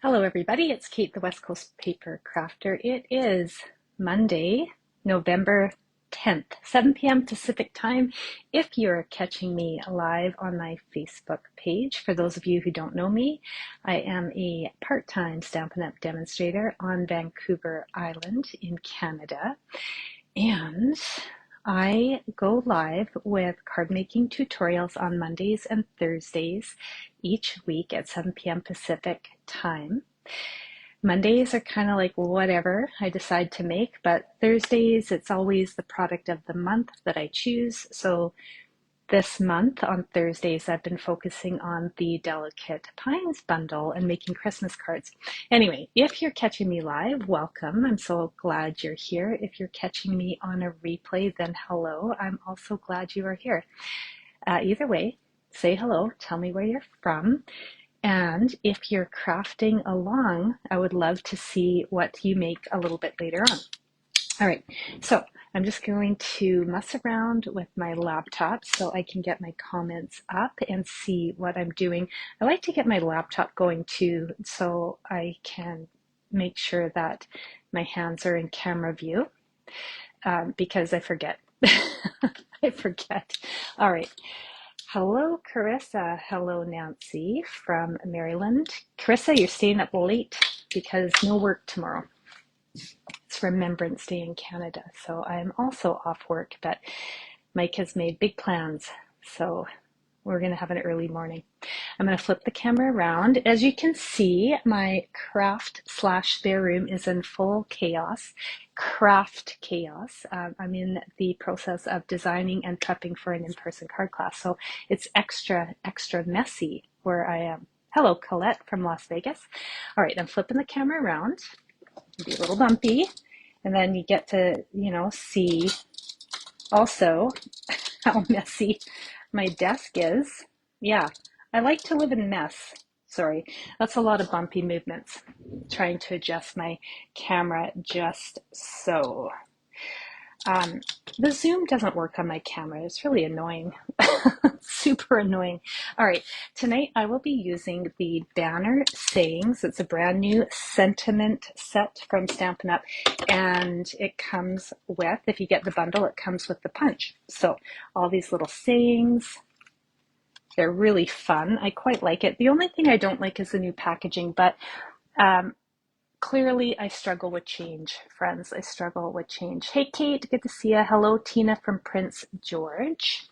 Hello everybody, it's Kate, the West Coast Paper Crafter. It is Monday, November 10th, 7 p.m. Pacific time. If you're catching me live on my Facebook page, for those of you who don't know me, I am a part-time Stampin' Up! Demonstrator on Vancouver Island in Canada. And I go live with card making tutorials on Mondays and Thursdays each week at 7 p.m. Pacific time. Mondays are kind of like whatever I decide to make, but Thursdays, it's always the product of the month that I choose. So this month on Thursdays, I've been focusing on the Delicate Pines bundle and making Christmas cards. Anyway, if you're catching me live, welcome. I'm so glad you're here. If you're catching me on a replay, then hello. I'm also glad you are here. Either way, say hello, tell me where you're from. And if you're crafting along, I would love to see what you make a little bit later on. All right, so I'm just going to mess around with my laptop so I can get my comments up and see what I'm doing. I like to get my laptop going too so I can make sure that my hands are in camera view because I forget. I forget. All right. Hello, Carissa. Hello, Nancy from Maryland. Carissa, you're staying up late because no work tomorrow. It's Remembrance Day in Canada, so I'm also off work, but Mike has made big plans, so we're going to have an early morning. I'm going to flip the camera around. As you can see, my craft/spare room is in full chaos, craft chaos. I'm in the process of designing and prepping for an in-person card class, so it's extra messy where I am. Hello, Colette from Las Vegas. All right, I'm flipping the camera around. It'll be a little bumpy, and then you get to, see also how messy my desk is. Yeah, I like to live in mess. Sorry, that's a lot of bumpy movements. Trying to adjust my camera just so. The zoom doesn't work on my camera. It's really annoying. Super annoying. All right, tonight I will be using the Banner Sayings. It's a brand new sentiment set from Stampin' Up! And it comes with, if you get the bundle, it comes with the punch. So all these little sayings, they're really fun. I quite like it. The only thing I don't like is the new packaging, but clearly I struggle with change, friends. I struggle with change. Hey, Kate, good to see you. Hello, Tina from Prince George.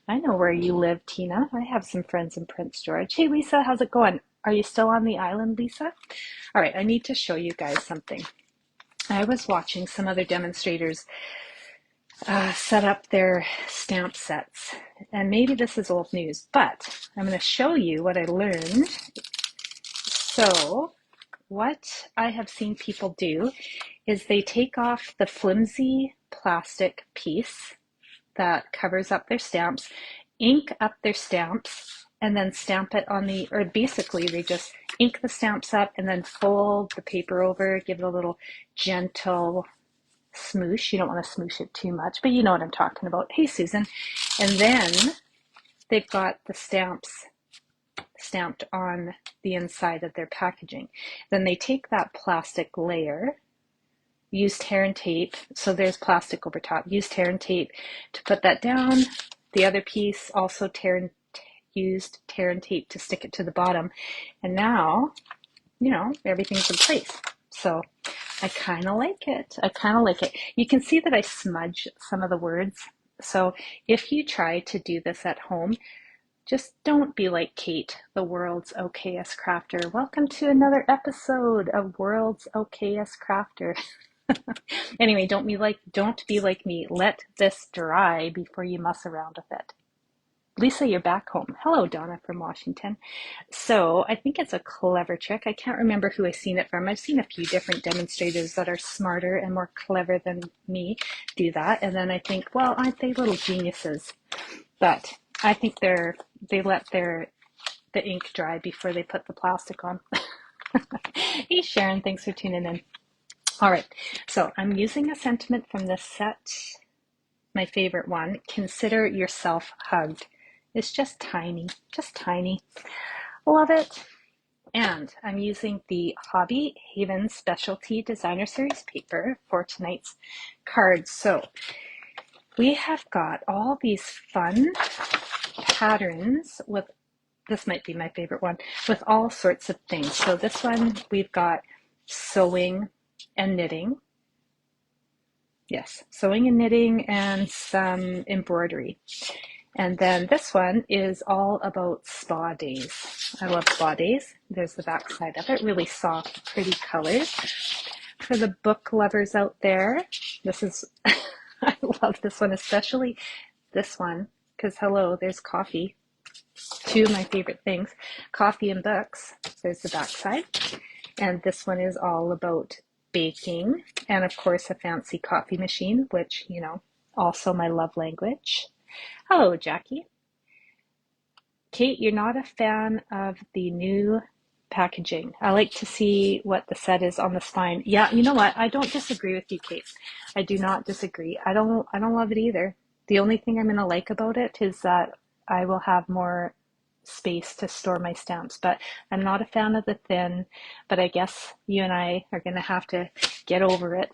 I know where you live, Tina. I have some friends in Prince George. Hey, Lisa, how's it going? Are you still on the island, Lisa? All right, I need to show you guys something. I was watching some other demonstrators set up their stamp sets, and maybe this is old news, but I'm going to show you what I learned. So what I have seen people do is they take off the flimsy plastic piece that covers up their stamps, ink up their stamps, and then stamp it on the, or basically they just ink the stamps up and then fold the paper over, give it a little gentle smoosh. You don't want to smoosh it too much, but you know what I'm talking about. Hey, Susan. And then they've got the stamps stamped on the inside of their packaging. Then they take that plastic layer, use tear and tape, so there's plastic over top, use tear and tape to put that down. The other piece also used tear and tape to stick it to the bottom. And now, everything's in place. So I kind of like it. I kind of like it. You can see that I smudge some of the words. So if you try to do this at home, just don't be like Kate, the world's okayest crafter. Welcome to another episode of World's Okayest Crafter. Anyway, don't be like me. Let this dry before you mess around with it. Lisa, you're back home. Hello, Donna from Washington. So I think it's a clever trick. I can't remember who I've seen it from. I've seen a few different demonstrators that are smarter and more clever than me do that. And then I think, well, aren't they little geniuses? But I think they let the ink dry before they put the plastic on. Hey, Sharon, thanks for tuning in. All right, so I'm using a sentiment from this set, my favorite one. Consider yourself hugged. It's just tiny, just tiny. Love it. And I'm using the Hobby Haven Specialty Designer Series paper for tonight's cards. So we have got all these fun patterns with, this might be my favorite one, with all sorts of things. So this one, we've got sewing and knitting. Yes, sewing and knitting and some embroidery. And then this one is all about spa days. I love spa days. There's the back side of it, really soft, pretty colors. For the book lovers out there, this is, I love this one, especially this one, because hello, there's coffee. Two of my favorite things, coffee and books. There's the back side. And this one is all about baking, and of course a fancy coffee machine, which, you know, also my love language. Hello, Jackie. Kate, you're not a fan of the new packaging. I like to see what the set is on the spine. Yeah, you know what? I don't disagree with you, Kate. I do not disagree. I don't love it either. The only thing I'm going to like about it is that I will have more space to store my stamps, but I'm not a fan of the thin, but I guess you and I are going to have to get over it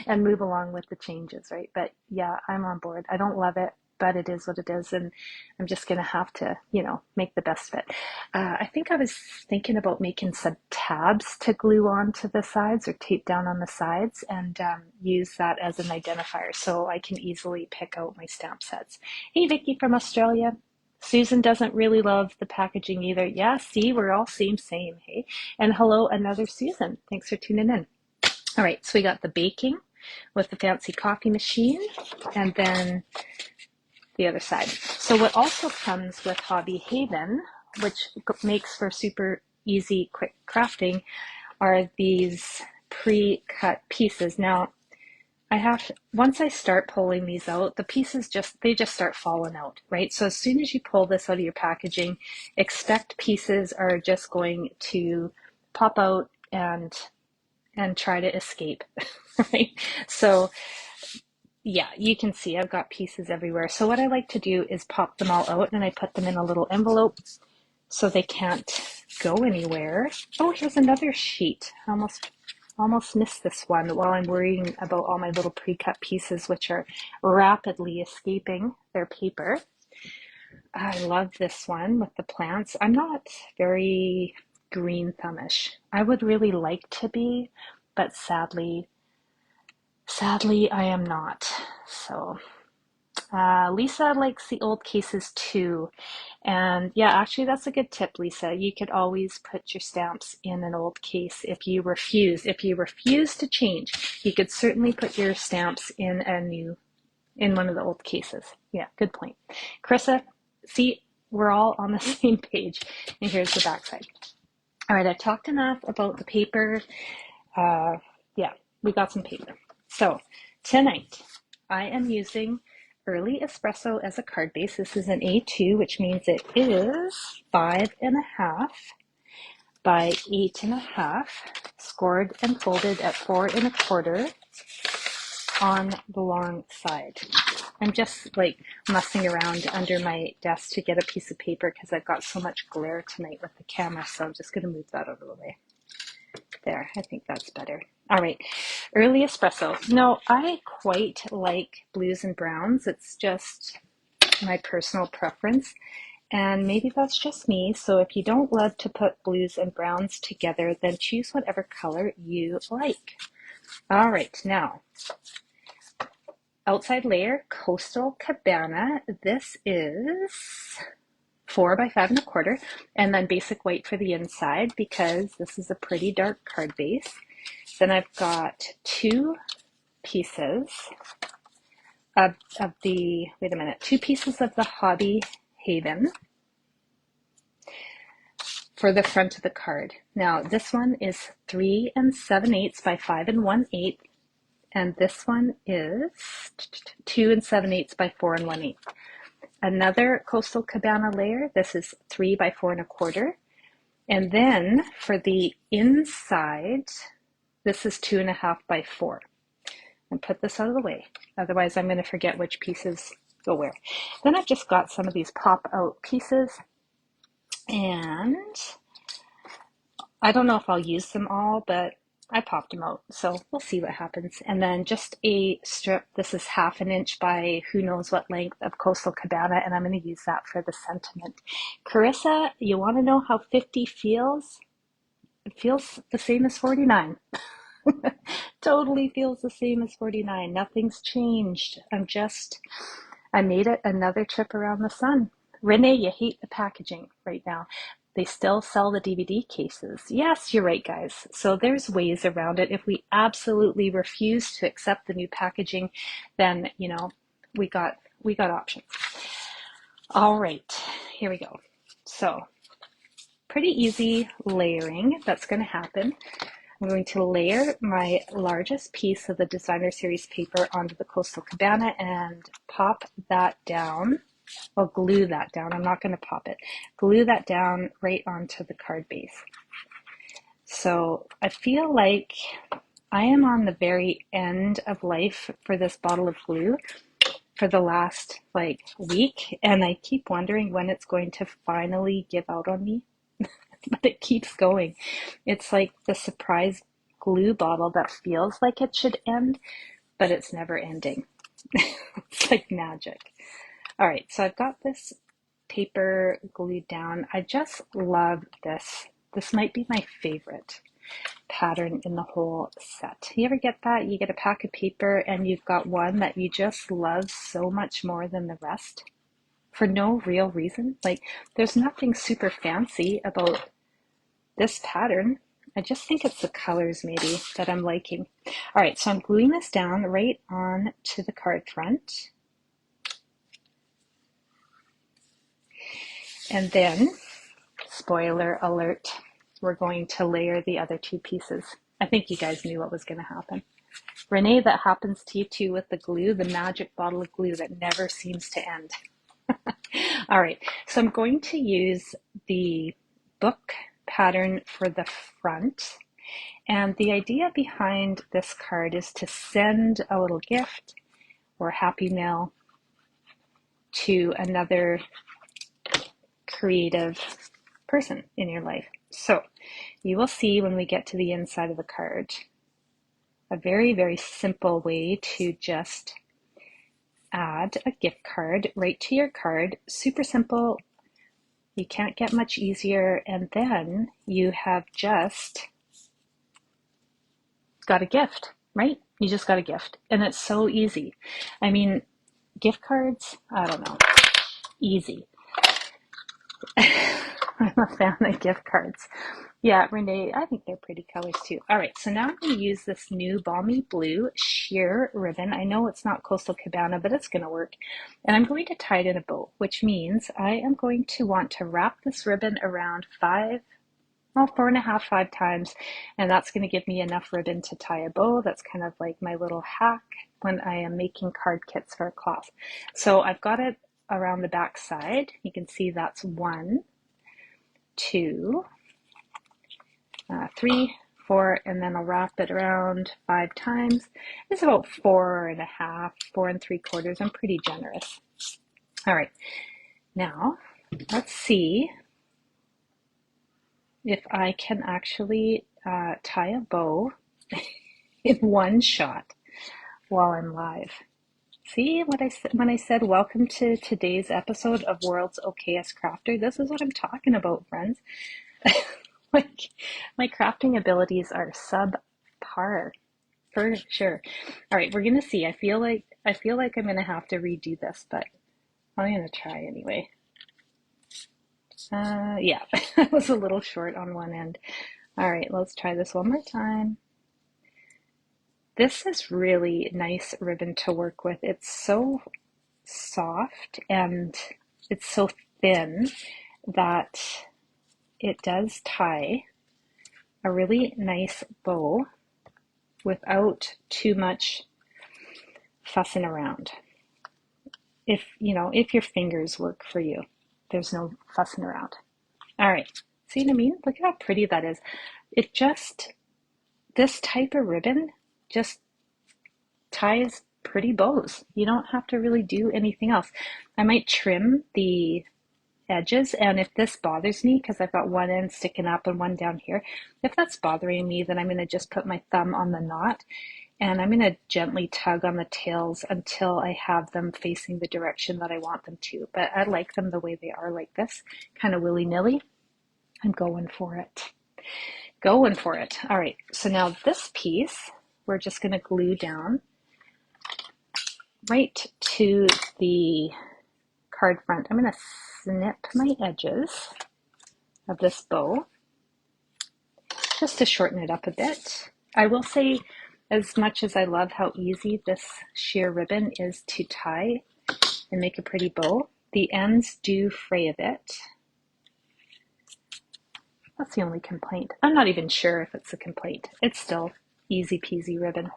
and move along with the changes, right? But yeah, I'm on board. I don't love it, but it is what it is, and I'm just going to have to, you know, make the best of it. I think I was thinking about making some tabs to glue onto the sides or tape down on the sides and use that as an identifier so I can easily pick out my stamp sets. Hey, Vicky from Australia. Susan doesn't really love the packaging either. Yeah, see, we're all same, hey? And hello, another Susan. Thanks for tuning in. All right, so we got the baking with the fancy coffee machine, and then the other side. So what also comes with Hobby Haven, which makes for super easy, quick crafting, are these pre-cut pieces. Now, once I start pulling these out, the pieces just start falling out, right? So as soon as you pull this out of your packaging, expect pieces are just going to pop out and try to escape, right? So yeah, you can see I've got pieces everywhere. So what I like to do is pop them all out and I put them in a little envelope so they can't go anywhere. Oh, here's another sheet. Almost missed this one while I'm worrying about all my little pre-cut pieces, which are rapidly escaping their paper. I love this one with the plants. I'm not very green thumbish. I would really like to be, but sadly, I am not. So Lisa likes the old cases too. And yeah, actually that's a good tip, Lisa. You could always put your stamps in an old case if you refuse. If you refuse to change, you could certainly put your stamps in one of the old cases. Yeah, good point. Carissa, see, we're all on the same page. And here's the back side. All right, I've talked enough about the paper. Yeah, we got some paper. So tonight I am using Early Espresso as a card base. This is an A2, which means it is 5.5 by 8.5, scored and folded at 4.25 on the long side. I'm just like messing around under my desk to get a piece of paper because I've got so much glare tonight with the camera, so I'm just going to move that out of the way. There, I think that's better. All right, Early Espresso. No, I quite like blues and browns. It's just my personal preference, and maybe that's just me. So if you don't love to put blues and browns together, then choose whatever color you like. All right, now, outside layer, Coastal Cabana. This is 4 by 5.25, and then basic white for the inside because this is a pretty dark card base. Then I've got two pieces of the, two pieces of the Hobby Haven for the front of the card. Now this one is 3 7/8 by 5 1/8, and this one is 2 7/8 by 4 1/8. Another Coastal Cabana layer, this is 3 by 4.25. And then for the inside, this is 2.5 by 4. And put this out of the way. Otherwise, I'm going to forget which pieces go where. Then I've just got some of these pop out pieces. And I don't know if I'll use them all, but I popped them out, so we'll see what happens. And then just a strip, this is 1/2 inch by who knows what length of Coastal Cabana, and I'm going to use that for the sentiment. Carissa, you want to know how 50 feels? It feels the same as 49. Totally feels the same as 49. Nothing's changed. I made it another trip around the sun. Renee, you hate the packaging right now. They still sell the DVD cases. Yes, you're right, guys. So there's ways around it. If we absolutely refuse to accept the new packaging, then, we got options. All right, here we go. So pretty easy layering that's going to happen. I'm going to layer my largest piece of the Designer Series paper onto the Coastal Cabana and pop that down. I'll glue that down. I'm not going to pop it. Glue that down right onto the card base. So I feel like I am on the very end of life for this bottle of glue for the last week, and I keep wondering when it's going to finally give out on me. But it keeps going. It's like the surprise glue bottle that feels like it should end, but it's never ending. It's like magic. All right, so I've got this paper glued down. I just love this. This might be my favorite pattern in the whole set. You ever get that? You get a pack of paper and you've got one that you just love so much more than the rest for no real reason. There's nothing super fancy about this pattern. I just think it's the colors maybe that I'm liking. All right, so I'm gluing this down right on to the card front. And then, spoiler alert, we're going to layer the other two pieces. I think you guys knew what was going to happen. Renee, that happens to you too with the glue, the magic bottle of glue that never seems to end. All right, so I'm going to use the book pattern for the front. And the idea behind this card is to send a little gift or happy mail to another creative person in your life. So you will see when we get to the inside of the card, a very, very simple way to just add a gift card right to your card. Super simple. You can't get much easier. And then you have just got a gift, right? You just got a gift. And it's so easy. I mean, gift cards, I don't know, easy. I'm a fan of gift cards. Yeah, Renee, I think they're pretty colors too. All right, so now I'm going to use this new Balmy Blue sheer ribbon. I know it's not Coastal Cabana, but it's going to work. And I'm going to tie it in a bow, which means I am going to want to wrap this ribbon around 4.5, 5 times. And that's going to give me enough ribbon to tie a bow. That's kind of like my little hack when I am making card kits for a class. So I've got it around the back side. You can see that's 1, 2, 3, 4, and then I'll wrap it around 5 times. It's about 4.5, 4 3/4. I'm pretty generous. All right, now let's see if I can actually tie a bow in one shot while I'm live. See what I said when I said welcome to today's episode of World's Okayest Crafter? This is what I'm talking about, friends. My crafting abilities are subpar for sure. All right, we're gonna see. I feel like I'm gonna have to redo this, but I'm gonna try anyway. Yeah, I was a little short on one end. All right, let's try this one more time. This is really nice ribbon to work with. It's so soft and it's so thin that it does tie a really nice bow without too much fussing around. If your fingers work for you, there's no fussing around. All right, see what I mean? Look at how pretty that is. This type of ribbon just ties pretty bows. You don't have to really do anything else. I might trim the edges. And if this bothers me, because I've got one end sticking up and one down here, if that's bothering me, then I'm going to just put my thumb on the knot and I'm going to gently tug on the tails until I have them facing the direction that I want them to. But I like them the way they are, like this, kind of willy-nilly. I'm going for it. Going for it. All right, so now this piece, we're just going to glue down right to the card front. I'm going to snip my edges of this bow just to shorten it up a bit. I will say, as much as I love how easy this sheer ribbon is to tie and make a pretty bow, the ends do fray a bit. That's the only complaint. I'm not even sure if it's a complaint. It's still easy peasy ribbon.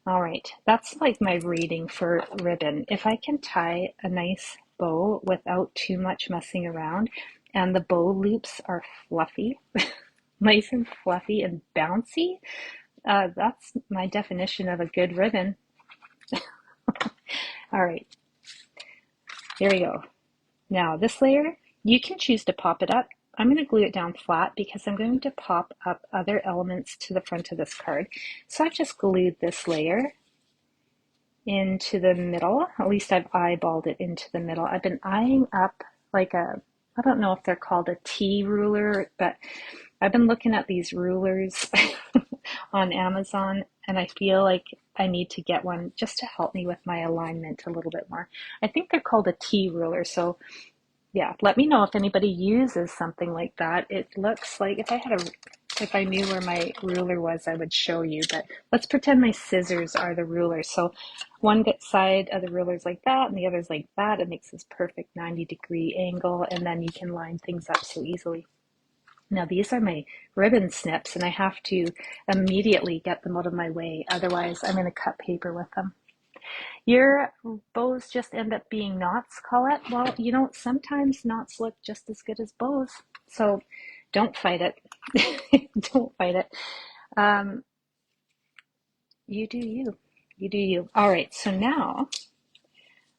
All right, that's like my rating for ribbon. If I can tie a nice bow without too much messing around, and the bow loops are fluffy, nice and fluffy and bouncy, that's my definition of a good ribbon. All right, there we go. Now this layer, you can choose to pop it up. I'm going to glue it down flat because I'm going to pop up other elements to the front of this card. So I've just glued this layer into the middle. At least I've eyeballed it into the middle. I've been eyeing up like a, I don't know if they're called a T ruler, but I've been looking at these rulers on Amazon, and I feel like I need to get one just to help me with my alignment a little bit more. I think they're called a T ruler, so yeah, let me know if anybody uses something like that. It looks like if I knew where my ruler was, I would show you, but let's pretend my scissors are the ruler. So one side of the ruler is like that and the other is like that. It makes this perfect 90-degree angle, and then you can line things up so easily. Now these are my ribbon snips, and I have to immediately get them out of my way. Otherwise, I'm going to cut paper with them. Your bows just end up being knots, Colette. Well, you know, sometimes knots look just as good as bows. So don't fight it. Don't fight it. You do you. You do you. All right, so now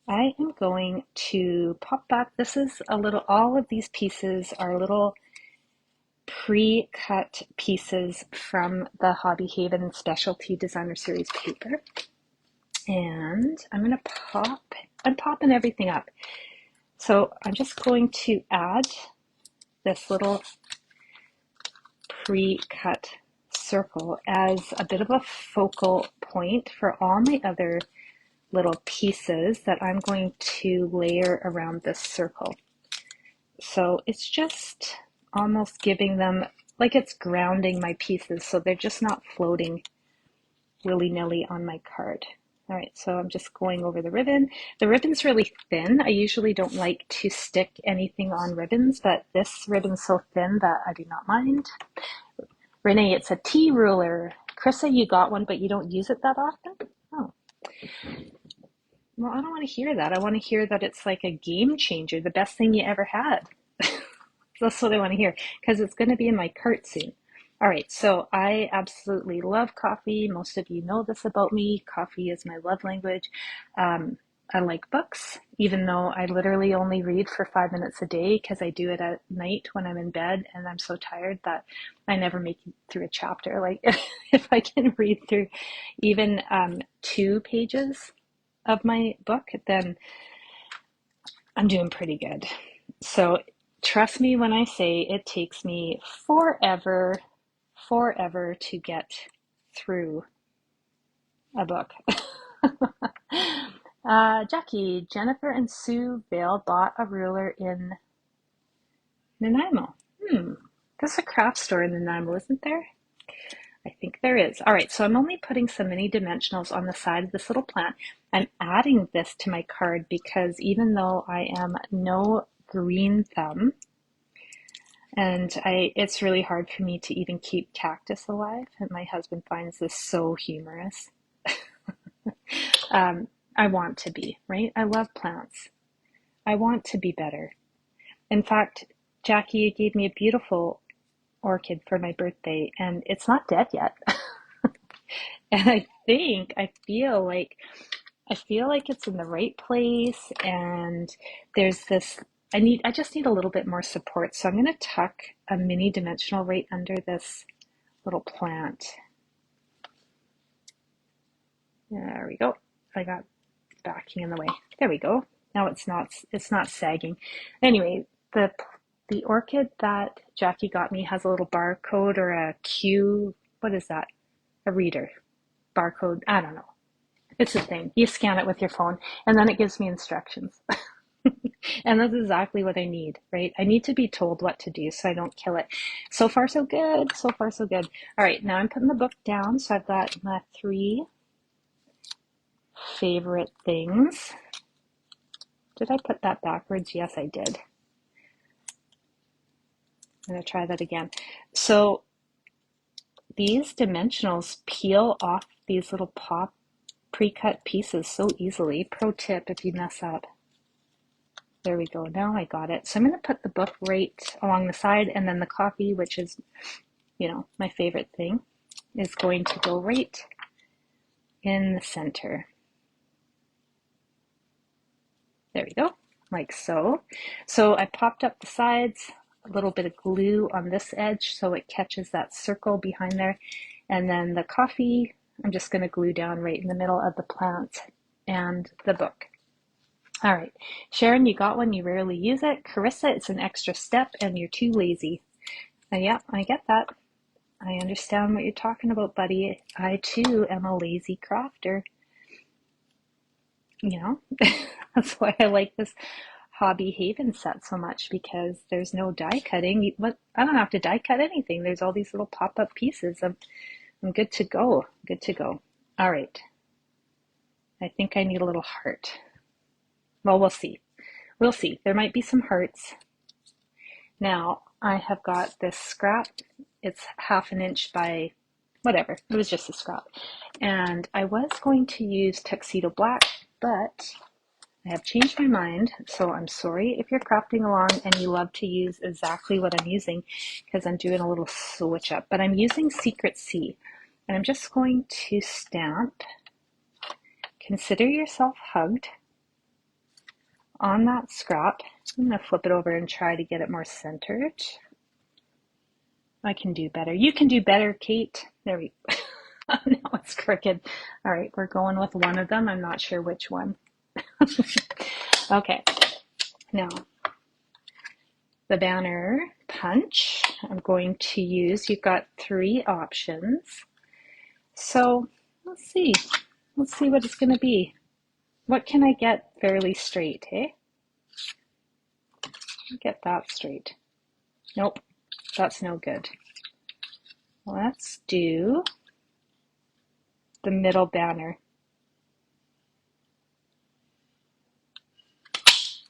I am going to pop back. This is a little, all of these pieces are little pre-cut pieces from the Hobby Haven Specialty Designer Series paper. And I'm popping everything up. So I'm just going to add this little pre-cut circle as a bit of a focal point for all my other little pieces that I'm going to layer around this circle. So it's just almost giving them, like it's grounding my pieces so they're just not floating willy-nilly on my card. All right, so I'm just going over the ribbon. The ribbon's really thin. I usually don't like to stick anything on ribbons, but this ribbon's so thin that I do not mind. Renee, it's a T ruler. Krissa, you got one, but you don't use it that often? Oh. Well, I don't want to hear that. I want to hear that it's like a game changer, the best thing you ever had. That's what I want to hear, because it's going to be in my cart soon. All right, so I absolutely love coffee. Most of you know this about me. Coffee is my love language. I like books, even though I literally only read for 5 minutes a day because I do it at night when I'm in bed and I'm so tired that I never make it through a chapter. Like if I can read through even 2 pages of my book, then I'm doing pretty good. So trust me when I say it takes me forever to get through a book. Jackie, Jennifer and Sue Vale bought a ruler in Nanaimo. There's a craft store in Nanaimo, isn't there? I think there is. All right, so I'm only putting some mini dimensionals on the side of this little plant. I'm adding this to my card because even though I am no green thumb, and it's really hard for me to even keep cactus alive, and my husband finds this so humorous. I want to be, right? I love plants. I want to be better. In fact, Jackie, you gave me a beautiful orchid for my birthday, and it's not dead yet. And I feel like it's in the right place, and there's this I just need a little bit more support. So I'm going to tuck a mini dimensional right under this little plant. There we go. I got backing in the way. There we go. Now it's not sagging. Anyway, the orchid that Jackie got me has a little barcode or a Q. What is that? A reader. Barcode. I don't know. It's a thing. You scan it with your phone and then it gives me instructions. And that's exactly what I need, right? I need to be told what to do so I don't kill it. So far, so good. So far, so good. All right, now I'm putting the book down. So I've got my 3 favorite things. Did I put that backwards? Yes, I did. I'm going to try that again. So these dimensionals peel off these little pop pre-cut pieces so easily. Pro tip if you mess up. There we go. Now I got it. So I'm going to put the book right along the side, and then the coffee, which is, you know, my favorite thing, is going to go right in the center. There we go, like so. So I popped up the sides, a little bit of glue on this edge so it catches that circle behind there. And then the coffee, I'm just going to glue down right in the middle of the plant and the book. All right, Sharon, you got one, you rarely use it. Carissa, it's an extra step and you're too lazy. Yeah, I get that. I understand what you're talking about, buddy. I too am a lazy crafter. You know, that's why I like this Hobby Haven set so much, because there's no die cutting. I don't have to die cut anything. There's all these little pop-up pieces. I'm good to go. Good to go. All right. I think I need a little heart. Well, we'll see. We'll see. There might be some hearts. Now, I have got this scrap. It's 1/2 inch by whatever. It was just a scrap. And I was going to use Tuxedo Black, but I have changed my mind. So I'm sorry if you're crafting along and you love to use exactly what I'm using, because I'm doing a little switch up. But I'm using Secret Sea. And I'm just going to stamp "Consider yourself hugged" on that scrap. I'm going to flip it over and try to get it more centered. I can do better. You can do better, Kate. There we go. Now it's crooked. All right, we're going with one of them. I'm not sure which one. Okay, now the banner punch I'm going to use. You've got 3 options. So let's see. Let's see what it's going to be. What can I get fairly straight, eh? Get that straight. Nope, that's no good. Let's do the middle banner.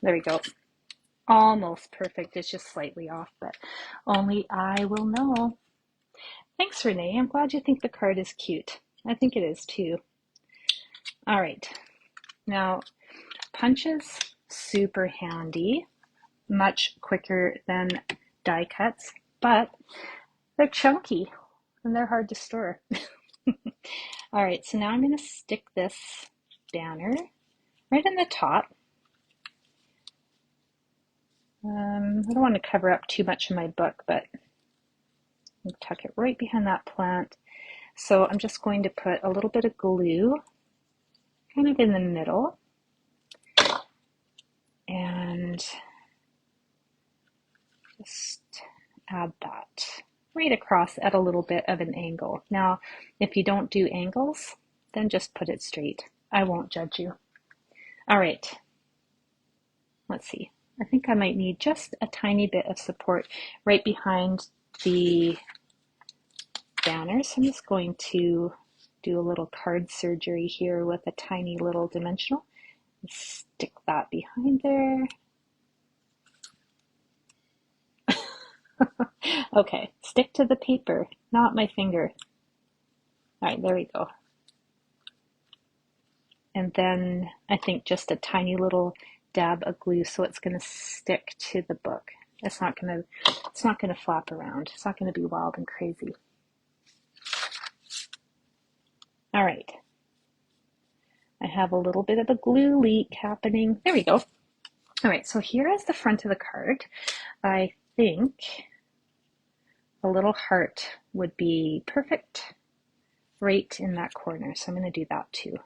There we go. Almost perfect. It's just slightly off, but only I will know. Thanks, Renee. I'm glad you think the card is cute. I think it is too. All right. Now, punches, super handy, much quicker than die cuts, but they're chunky and they're hard to store. All right, so now I'm going to stick this banner right in the top. I don't want to cover up too much of my book, but I'll tuck it right behind that plant. So I'm just going to put a little bit of glue kind of in the middle, and just add that right across at a little bit of an angle. Now, if you don't do angles, then just put it straight. I won't judge you. All right, let's see. I think I might need just a tiny bit of support right behind the banner. So I'm just going to do a little card surgery here with a tiny little dimensional. Stick that behind there. Okay, stick to the paper, not my finger. All right, there we go. And then I think just a tiny little dab of glue so it's going to stick to the book. It's not going to flap around. It's not going to be wild and crazy. All right. I have a little bit of a glue leak happening. There we go. All right, so here is the front of the card. I think a little heart would be perfect right in that corner. So I'm going to do that too.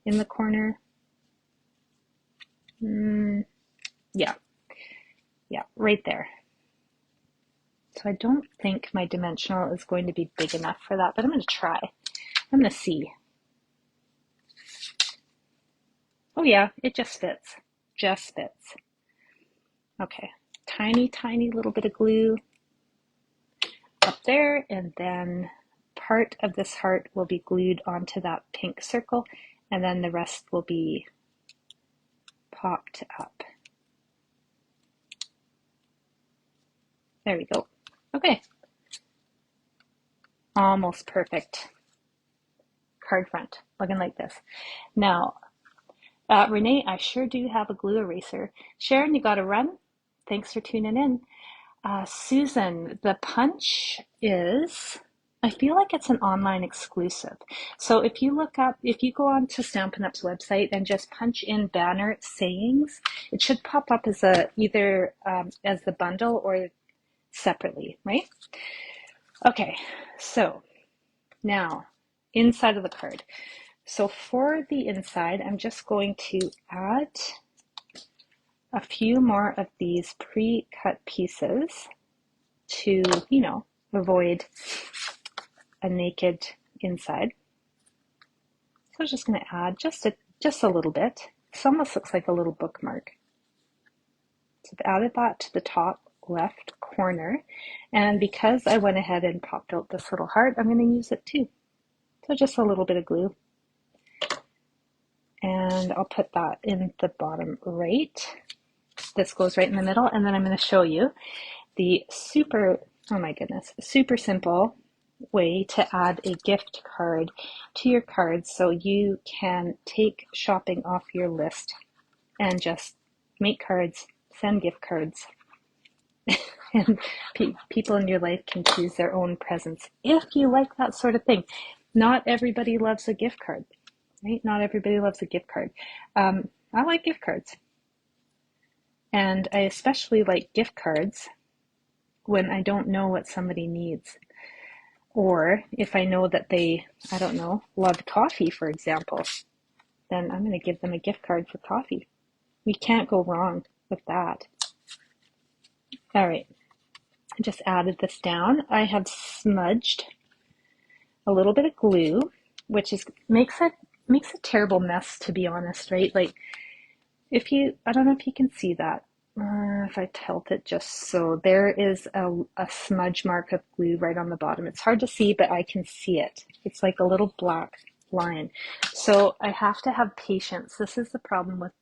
In the corner. Yeah, right there. So I don't think my dimensional is going to be big enough for that, but I'm going to try. I'm going to see. Oh yeah, it just fits. Just fits. Okay, tiny, tiny little bit of glue up there, and then part of this heart will be glued onto that pink circle, and then the rest will be popped up. There we go. Okay. Almost perfect card front, looking like this. Now, Renee, I sure do have a glue eraser. Sharon, you got to run. Thanks for tuning in. Susan, the punch is, I feel like it's an online exclusive. So if you go on to Stampin' Up's website and just punch in banner sayings, it should pop up as either as the bundle or separately, right? Okay, so now inside of the card. So for the inside, I'm just going to add a few more of these pre-cut pieces to, avoid a naked inside. So I'm just going to add just a little bit. This almost looks like a little bookmark. So I've added that to the top left corner. And because I went ahead and popped out this little heart, I'm going to use it too. So just a little bit of glue. And I'll put that in the bottom right. This goes right in the middle, and then I'm going to show you the super simple way to add a gift card to your cards so you can take shopping off your list and just make cards, send gift cards, and people in your life can choose their own presents if you like that sort of thing. Not everybody loves a gift card, right? Not everybody loves a gift card. I like gift cards. And I especially like gift cards when I don't know what somebody needs. Or if I know that they, love coffee, for example, then I'm going to give them a gift card for coffee. We can't go wrong with that. All right, I just added this down. I have smudged a little bit of glue, which makes a terrible mess, to be honest, right? Like I don't know if you can see that. If I tilt it just so, there is a smudge mark of glue right on the bottom. It's hard to see, but I can see it. It's like a little black line. So I have to have patience. This is the problem with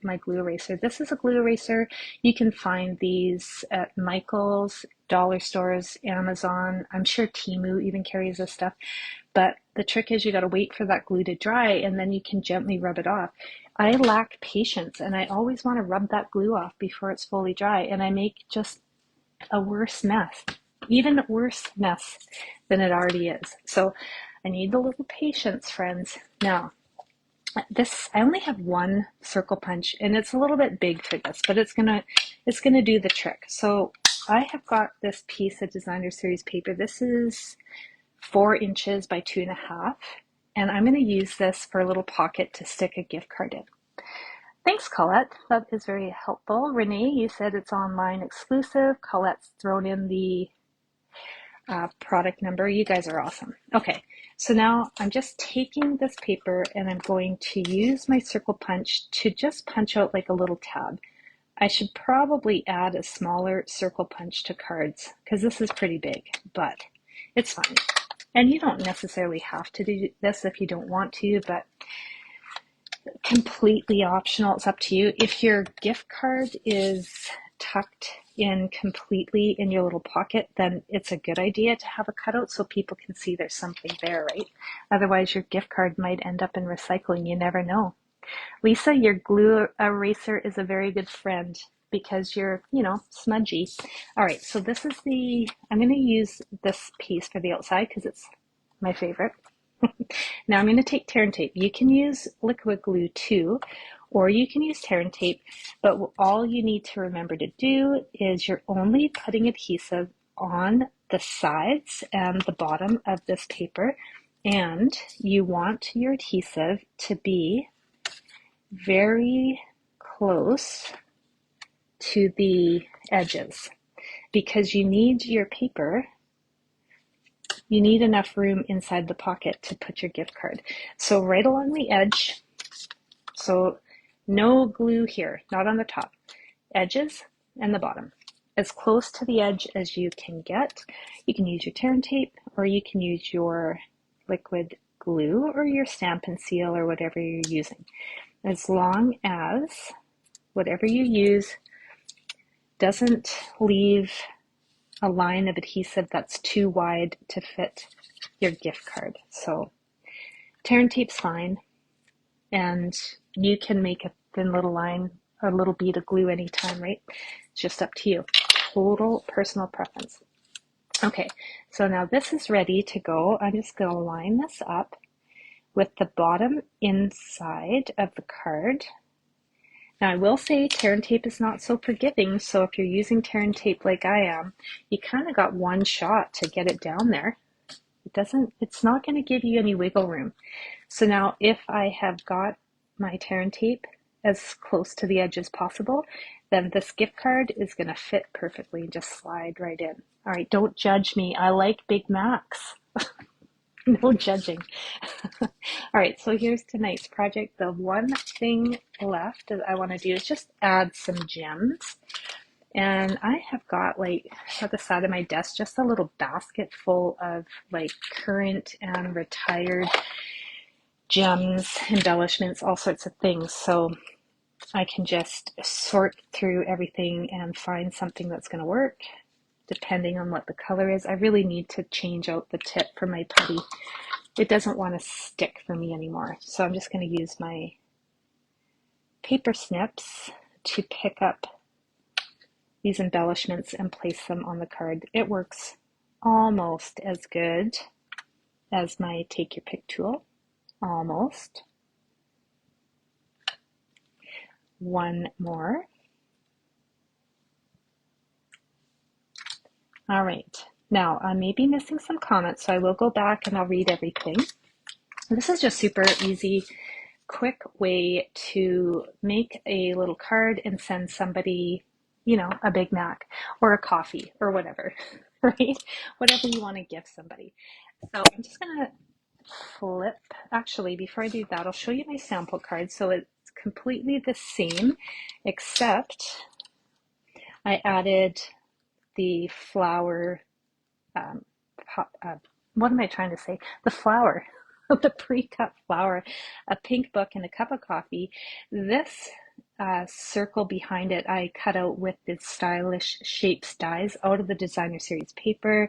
my glue eraser. This is a glue eraser. You can find these at Michael's, dollar stores, Amazon. I'm sure Temu even carries this stuff. But the trick is you got to wait for that glue to dry, and then you can gently rub it off. I lack patience, and I always want to rub that glue off before it's fully dry, and I make just a worse mess, even a worse mess than it already is. So I need a little patience, friends. Now, I only have one circle punch, and it's a little bit big for this, but it's gonna do the trick. So I have got this piece of Designer Series paper. This is 4 inches by 2.5, and I'm going to use this for a little pocket to stick a gift card in. Thanks, Colette. That is very helpful. Renee, you said it's online exclusive. Colette's thrown in the product number. You guys are awesome. Okay, so now I'm just taking this paper and I'm going to use my circle punch to just punch out like a little tab. I should probably add a smaller circle punch to cards because this is pretty big, but it's fine. And you don't necessarily have to do this if you don't want to, but completely optional. It's up to you. If your gift card is tucked in completely in your little pocket, then it's a good idea to have a cutout so people can see there's something there, right? Otherwise, your gift card might end up in recycling. You never know. Lisa, your glue eraser is a very good friend because you're, smudgy. All right, so I'm going to use this piece for the outside because it's my favorite. Now I'm going to take tear and tape. You can use liquid glue too, or you can use tear and tape, but all you need to remember to do is you're only putting adhesive on the sides and the bottom of this paper, and you want your adhesive to be very close to the edges, because you need your paper, you need enough room inside the pocket to put your gift card. So right along the edge, so no glue here, not on the top, edges and the bottom, as close to the edge as you can get. You can use your tear and tape, or you can use your liquid glue or your stamp and seal or whatever you're using, as long as whatever you use doesn't leave a line of adhesive that's too wide to fit your gift card. So tear and tape's fine, and you can make a thin little line, a little bead of glue anytime, right? It's just up to you. Total personal preference. Okay, so now this is ready to go. I'm just going to line this up with the bottom inside of the card. Now I will say tear and tape is not so forgiving, so if you're using tear and tape like I am, you kind of got one shot to get it down there. It's not going to give you any wiggle room. So now if I have got my tear and tape as close to the edge as possible, then this gift card is going to fit perfectly and just slide right in. All right, don't judge me. I like Big Macs. No judging. All right, so here's tonight's project. The one thing left that I want to do is just add some gems. And I have got, like, at the side of my desk, just a little basket full of like current and retired gems, embellishments, all sorts of things. So I can just sort through everything and find something that's going to work depending on what the color is. I really need to change out the tip for my putty. It doesn't want to stick for me anymore. So I'm just going to use my paper snips to pick up these embellishments and place them on the card. It works almost as good as my take your pick tool. Almost. One more. All right, now I may be missing some comments, so I will go back and I'll read everything. This is just super easy, quick way to make a little card and send somebody, you know, a Big Mac or a coffee or whatever, right? Whatever you want to give somebody. So I'm just gonna flip, actually, before I do that, I'll show you my sample card. So it's completely the same, except I added the flower, what am I trying to say? The flower, the pre-cut flower, a pink book and a cup of coffee. This circle behind it I cut out with the stylish shapes dies out of the designer series paper,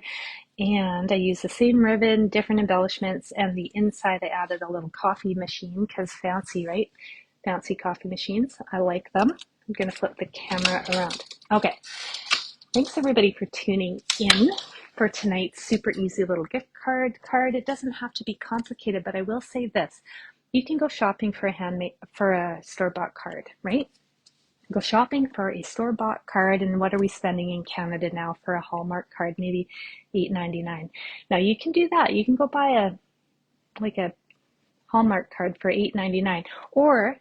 and I used the same ribbon, different embellishments, and the inside I added a little coffee machine, because fancy, right? Fancy coffee machines, I like them. I'm going to flip the camera around. Okay, thanks everybody for tuning in for tonight's super easy little gift card. It doesn't have to be complicated, but I will say this: you can go shopping for a store-bought card, right? Go shopping for a store-bought card, and what are we spending in Canada now for a Hallmark card? Maybe $8.99. Now you can do that. You can go buy a Hallmark card for $8.99, or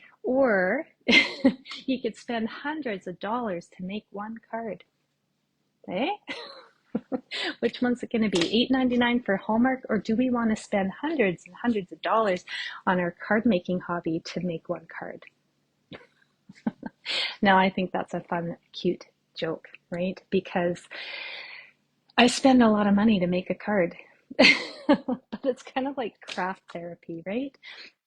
you could spend hundreds of dollars to make one card. Eh? Which one's it going to be? $8.99 for Hallmark, or do we want to spend hundreds and hundreds of dollars on our card making hobby to make one card? Now I think that's a fun, cute joke, right? Because I spend a lot of money to make a card, but it's kind of like craft therapy, right?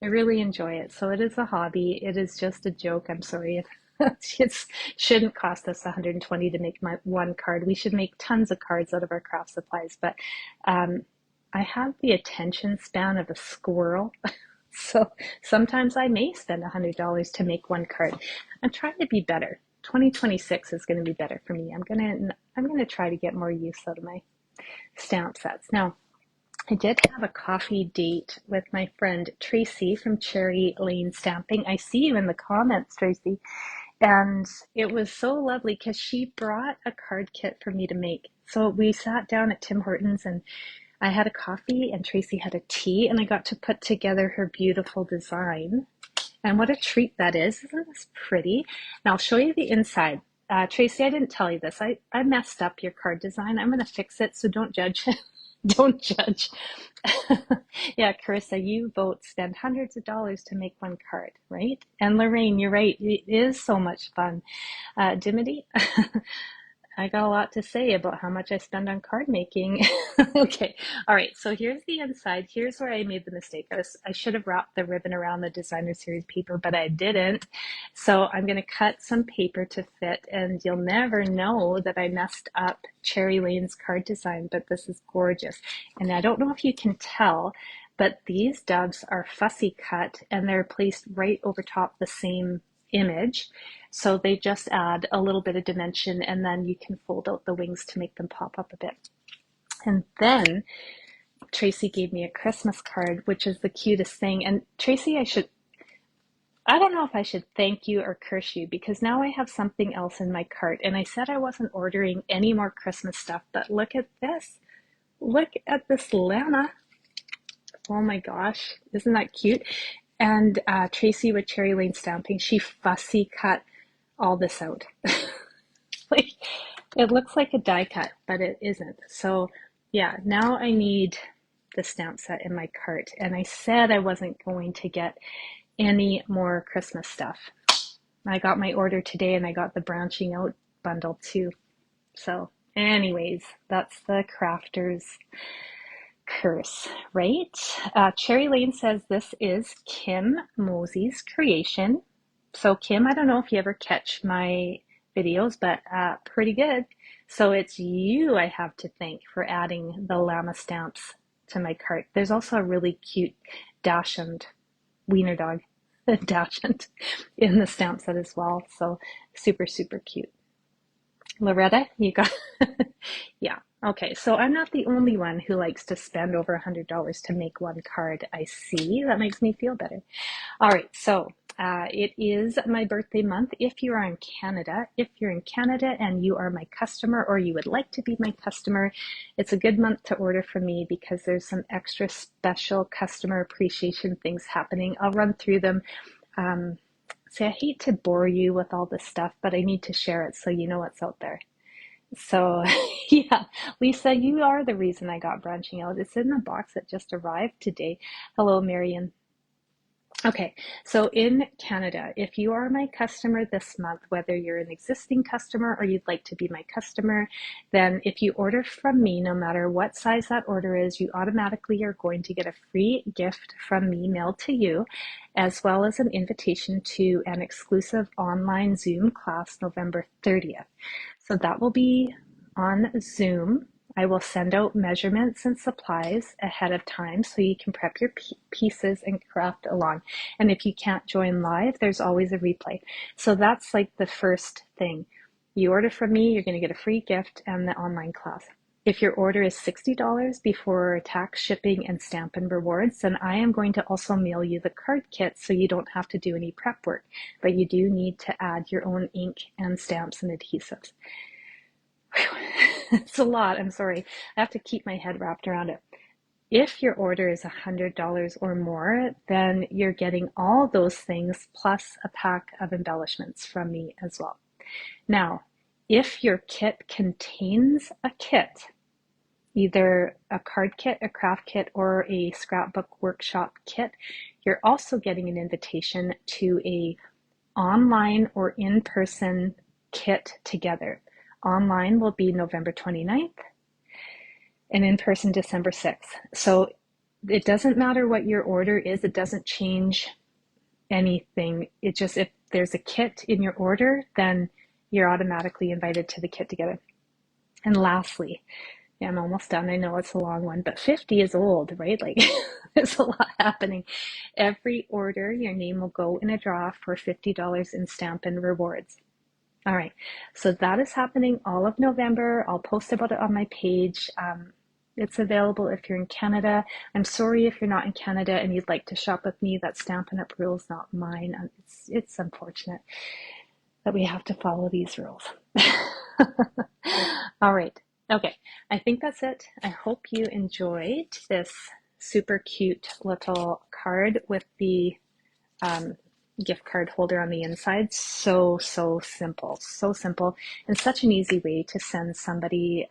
I really enjoy it. So it is a hobby. It is just a joke. I'm sorry. It shouldn't cost us $120 to make my one card. We should make tons of cards out of our craft supplies, but I have the attention span of a squirrel. So sometimes I may spend $100 to make one card. I'm trying to be better. 2026 is going to be better for me. I'm going to try to get more use out of my stamp sets. Now, I did have a coffee date with my friend Tracy from Cherry Lane Stamping. I see you in the comments, Tracy. And it was so lovely because she brought a card kit for me to make. So we sat down at Tim Hortons and I had a coffee and Tracy had a tea, and I got to put together her beautiful design. And what a treat that is. Isn't this pretty? And I'll show you the inside. Tracy, I didn't tell you this. I messed up your card design. I'm going to fix it, so don't judge. Don't judge. Yeah, Carissa, you both spend hundreds of dollars to make one card, right? And Lorraine, you're right. It is so much fun. Dimity, I got a lot to say about how much I spend on card making. Okay, all right, so here's the inside. Here's where I made the mistake. I should have wrapped the ribbon around the designer series paper, but I didn't. So I'm gonna cut some paper to fit, and you'll never know that I messed up Cherry Lane's card design, but this is gorgeous. And I don't know if you can tell, but these doves are fussy cut and they're placed right over top the same image. So they just add a little bit of dimension, and then you can fold out the wings to make them pop up a bit. And then Tracy gave me a Christmas card, which is the cutest thing. And Tracy, I don't know if I should thank you or curse you, because now I have something else in my cart. And I said I wasn't ordering any more Christmas stuff, but look at this. Look at this llama. Oh my gosh, isn't that cute? And Tracy with Cherry Lane Stamping, she fussy cut all this out. Like, it looks like a die cut, but it isn't. So yeah, now I need the stamp set in my cart. And I said I wasn't going to get any more Christmas stuff. I got my order today and I got the branching out bundle too. So anyways, that's the crafter's curse, right? Cherry Lane says this is Kim Mosey's creation. So Kim, I don't know if you ever catch my videos, but pretty good. So it's you I have to thank for adding the llama stamps to my cart. There's also a really cute dachshund wiener dog, dachshund, in the stamp set as well. So super, super cute. Loretta, you got, yeah. Okay, so I'm not the only one who likes to spend over $100 to make one card. I see. That makes me feel better. All right, so it is my birthday month. If you are in Canada, if you're in Canada and you are my customer or you would like to be my customer, it's a good month to order from me because there's some extra special customer appreciation things happening. I'll run through them. See, I hate to bore you with all this stuff, but I need to share it so you know what's out there. So yeah, Lisa, you are the reason I got branching out. It's in the box that just arrived today. Hello, Marion. Okay, so in Canada, if you are my customer this month, whether you're an existing customer or you'd like to be my customer, then if you order from me, no matter what size that order is, you automatically are going to get a free gift from me mailed to you, as well as an invitation to an exclusive online Zoom class November 30th. So that will be on Zoom. I will send out measurements and supplies ahead of time so you can prep your pieces and craft along. And if you can't join live, there's always a replay. So that's like the first thing. You order from me, you're going to get a free gift and the online class. If your order is $60 before tax, shipping, and stamp and rewards, then I am going to also mail you the card kit so you don't have to do any prep work. But you do need to add your own ink and stamps and adhesives. It's a lot. I'm sorry. I have to keep my head wrapped around it. If your order is $100 or more, then you're getting all those things plus a pack of embellishments from me as well. Now, if your kit contains a kit, either a card kit, a craft kit, or a scrapbook workshop kit, you're also getting an invitation to a online or in-person kit together. Online will be November 29th and in person December 6th. So it doesn't matter what your order is, it doesn't change anything. It just, if there's a kit in your order, then you're automatically invited to the kit together. And lastly, yeah, I'm almost done. I know it's a long one, but 50 is old, right? Like there's a lot happening. Every order, your name will go in a draw for $50 in stamp and rewards. All right, so that is happening all of November. I'll post about it on my page. It's available if you're in Canada. I'm sorry if you're not in Canada and you'd like to shop with me. That's Stampin' Up! Rules, not mine. It's unfortunate that we have to follow these rules. All right. Okay. I think that's it. I hope you enjoyed this super cute little card with the gift card holder on the inside. So simple. So simple. And such an easy way to send somebody,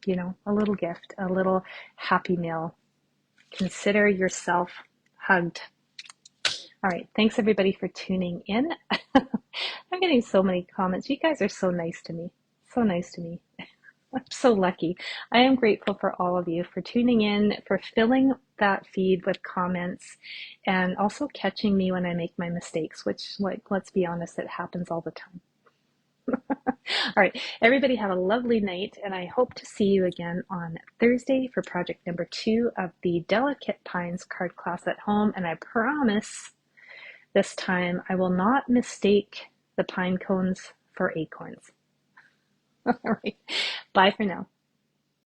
you know, a little gift, a little happy meal. Consider yourself hugged. All right. Thanks everybody for tuning in. I'm getting so many comments. You guys are so nice to me. So nice to me. I'm so lucky. I am grateful for all of you for tuning in, for filling that feed with comments, and also catching me when I make my mistakes, which, like, let's be honest, it happens all the time. All right, everybody have a lovely night, and I hope to see you again on Thursday for project number 2 of the Delicate Pines card class at home, and I promise this time I will not mistake the pine cones for acorns. All right, bye for now.